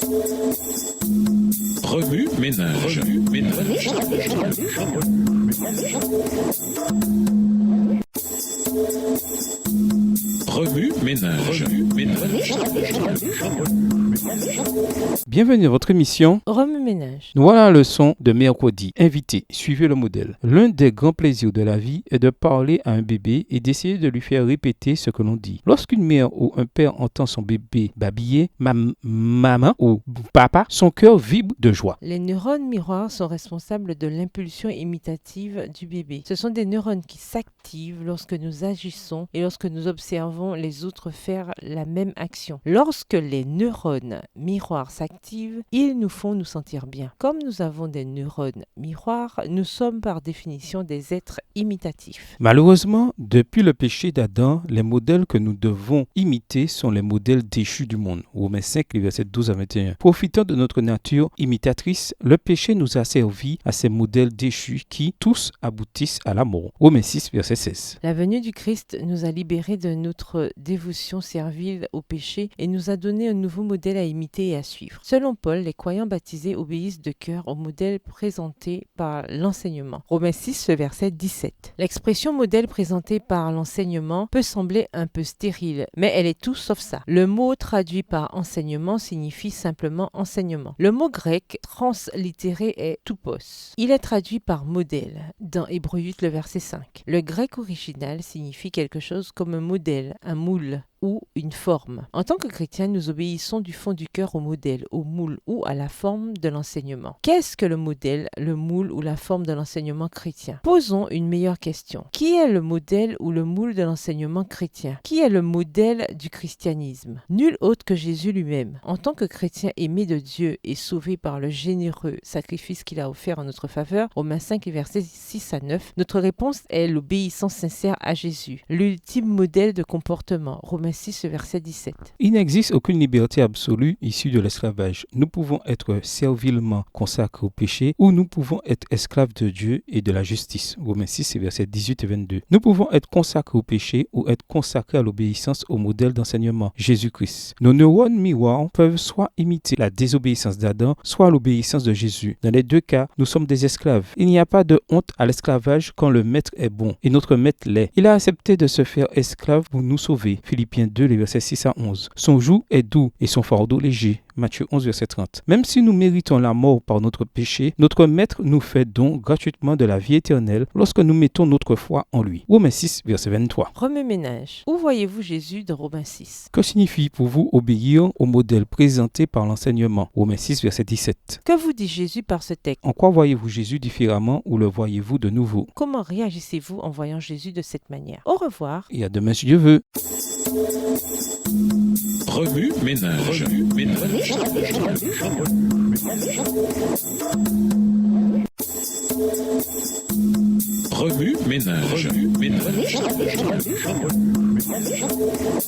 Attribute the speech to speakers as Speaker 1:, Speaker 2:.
Speaker 1: Remue ménage. Remue ménage.
Speaker 2: Bienvenue à votre émission
Speaker 3: Remue ménage.
Speaker 2: Nous voilà la leçon de mercredi. Invité, suivez le modèle. L'un des grands plaisirs de la vie est de parler à un bébé et d'essayer de lui faire répéter ce que l'on dit. Lorsqu'une mère ou un père entend son bébé babiller, maman ou papa, son cœur vibre de joie.
Speaker 3: Les neurones miroirs sont responsables de l'impulsion imitative du bébé. Ce sont des neurones qui s'activent lorsque nous agissons et lorsque nous observons les autres faire la même action. Lorsque les neurones miroirs s'activent, ils nous font nous sentir bien. Comme nous avons des neurones miroirs, nous sommes par définition des êtres imitatifs.
Speaker 2: Malheureusement, depuis le péché d'Adam, les modèles que nous devons imiter sont les modèles déchus du monde. Romains 5, les versets 12 à 21. Profitant de notre nature imitatrice, le péché nous a servi à ces modèles déchus qui, tous, aboutissent à la mort. Romains 6, verset 16.
Speaker 3: La venue du Christ nous a libérés de notre dévotion servile au péché et nous a donné un nouveau modèle à imiter et à suivre. Selon Paul, les croyants baptisés obéissent de cœur au modèle présenté par l'enseignement. Romains 6, verset 17. L'expression modèle présentée par l'enseignement peut sembler un peu stérile, mais elle est tout sauf ça. Le mot traduit par enseignement signifie simplement enseignement. Le mot grec translittéré est toupos. Il est traduit par modèle dans Hébreux 8, le verset 5. Le grec original signifie quelque chose comme un modèle, un moule ou une forme. En tant que chrétiens, nous obéissons du fond du cœur au modèle, au moule ou à la forme de l'enseignement. Qu'est-ce que le modèle, le moule ou la forme de l'enseignement chrétien? Posons une meilleure question. Qui est le modèle ou le moule de l'enseignement chrétien? Qui est le modèle du christianisme? Nul autre que Jésus lui-même. En tant que chrétien aimé de Dieu et sauvé par le généreux sacrifice qu'il a offert en notre faveur, Romains 5, versets 6 à 9, notre réponse est l'obéissance sincère à Jésus, l'ultime modèle de comportement. Romains 6, verset 17.
Speaker 2: Il n'existe aucune liberté absolue issue de l'esclavage. Nous pouvons être servilement consacrés au péché ou nous pouvons être esclaves de Dieu et de la justice. Romains 6, versets 18 et 22. Nous pouvons être consacrés au péché ou être consacrés à l'obéissance au modèle d'enseignement, Jésus-Christ. Nos neurones miroirs peuvent soit imiter la désobéissance d'Adam, soit l'obéissance de Jésus. Dans les deux cas, nous sommes des esclaves. Il n'y a pas de honte à l'esclavage quand le maître est bon et notre maître l'est. Il a accepté de se faire esclave pour nous sauver. Philippiens 2, les versets 6 à 11. Son joug est doux et son fardeau léger. Matthieu 11, verset 30. Même si nous méritons la mort par notre péché, notre Maître nous fait don gratuitement de la vie éternelle lorsque nous mettons notre foi en lui. Romains 6, verset 23.
Speaker 3: Remue ménage. Où voyez-vous Jésus dans Romains 6?
Speaker 2: Que signifie pour vous obéir au modèle présenté par l'enseignement? Romains 6, verset 17.
Speaker 3: Que vous dit Jésus par ce texte?
Speaker 2: En quoi voyez-vous Jésus différemment ou le voyez-vous de nouveau?
Speaker 3: Comment réagissez-vous en voyant Jésus de cette manière? Au revoir.
Speaker 2: Et à demain si Dieu veut.
Speaker 1: Remue ménage. Remue ménage.